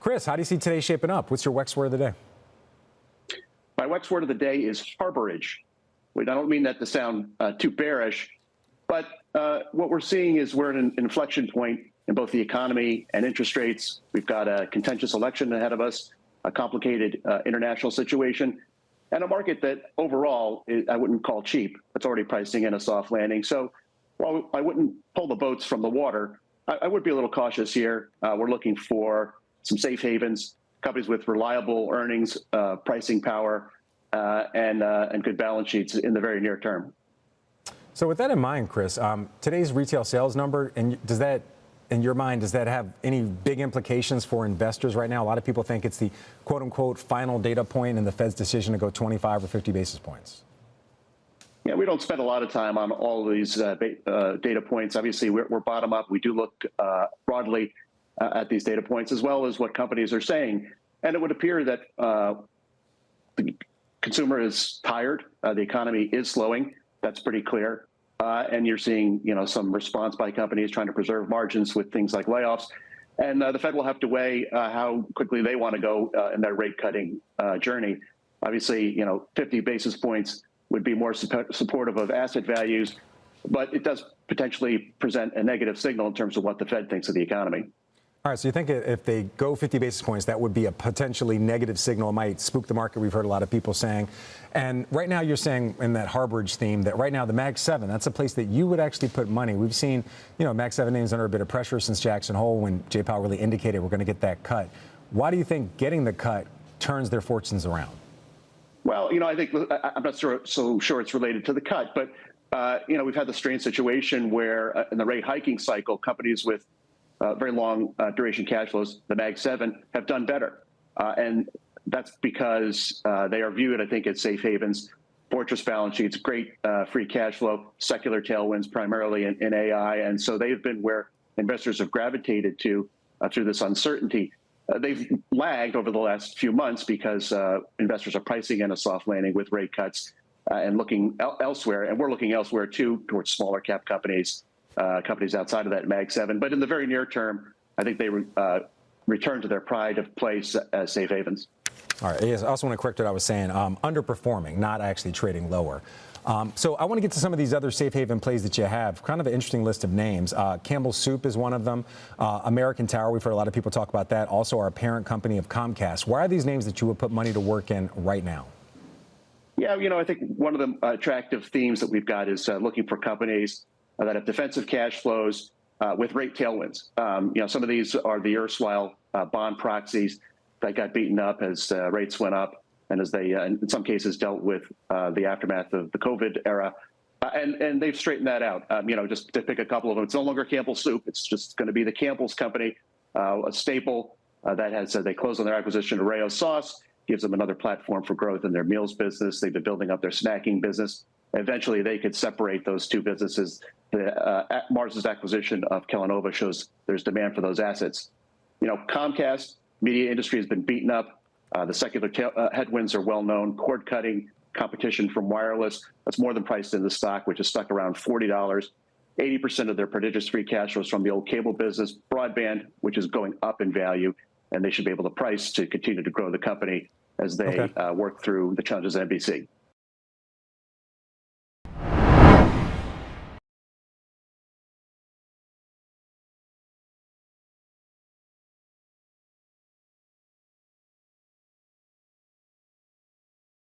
Chris, how do you see today shaping up? What's your WEX word of the day? My WEX word of the day is harborage. I don't mean that to sound too bearish, but what we're seeing is we're at an inflection point in both the economy and interest rates. We've got a contentious election ahead of us, a complicated international situation, and a market that overall I wouldn't call cheap. It's already pricing in a soft landing. So while I wouldn't pull the boats from the water, I would be a little cautious here. We're looking for some safe havens, companies with reliable earnings, pricing power, and good balance sheets in the very near term. So with that in mind, Chris, today's retail sales number, and does that, in your mind, does that have any big implications for investors right now? A lot of people think it's the quote unquote final data point in the Fed's decision to go 25 or 50 basis points. Yeah, we don't spend a lot of time on all of these data points. Obviously, we're bottom up. We do look broadly at these data points as well as what companies are saying. And it would appear that the consumer is tired. The economy is slowing. That's pretty clear. And you're seeing, some response by companies trying to preserve margins with things like layoffs. And the Fed will have to weigh how quickly they want to go in their rate cutting journey. Obviously, 50 basis points would be more supportive of asset values, but it does potentially present a negative signal in terms of what the Fed thinks of the economy. All right, so you think if they go 50 basis points, that would be a potentially negative signal. It might spook the market. We've heard a lot of people saying. And right now you're saying in that harborage theme that right now the Mag 7, that's a place that you would actually put money. We've seen, Mag 7 names under a bit of pressure since Jackson Hole when Jay Powell really indicated we're going to get that cut. Why do you think getting the cut turns their fortunes around? Well, I think I'm not so sure it's related to the cut, but, we've had the strange situation where in the rate hiking cycle, companies with very long duration cash flows, the Mag 7, have done better. And that's because they are viewed, I think, as safe havens, fortress balance sheets, great free cash flow, secular tailwinds primarily in AI. And so they've been where investors have gravitated to through this uncertainty. They've lagged over the last few months because investors are pricing in a soft landing with rate cuts and looking elsewhere. And we're looking elsewhere, too, towards smaller cap companies. Companies outside of that Mag 7. But in the very near term, I think they return to their pride of place as safe havens. All right. Yes, I also want to correct what I was saying. Underperforming, not actually trading lower. So I want to get to some of these other safe haven plays that you have. Kind of an interesting list of names. Campbell's Soup is one of them. American Tower, we've heard a lot of people talk about that. Also our parent company of Comcast. Why are these names that you would put money to work in right now? Yeah, I think one of the attractive themes that we've got is looking for companies that have defensive cash flows with rate tailwinds. Some of these are the erstwhile bond proxies that got beaten up as rates went up and as they, in some cases, dealt with the aftermath of the COVID era. And they've straightened that out. Just to pick a couple of them, it's no longer Campbell's Soup. It's just going to be the Campbell's Company, a staple that has, they closed on their acquisition of Rao's Sauce, gives them another platform for growth in their meals business. They've been building up their snacking business. Eventually, they could separate those two businesses. Mars's acquisition of Kellanova shows there's demand for those assets. Comcast, media industry has been beaten up. The secular headwinds are well known. Cord cutting, competition from wireless. That's more than priced in the stock, which is stuck around $40. 80% of their prodigious free cash flows from the old cable business. Broadband, which is going up in value, and they should be able to price to continue to grow the company as they work through the challenges of NBC.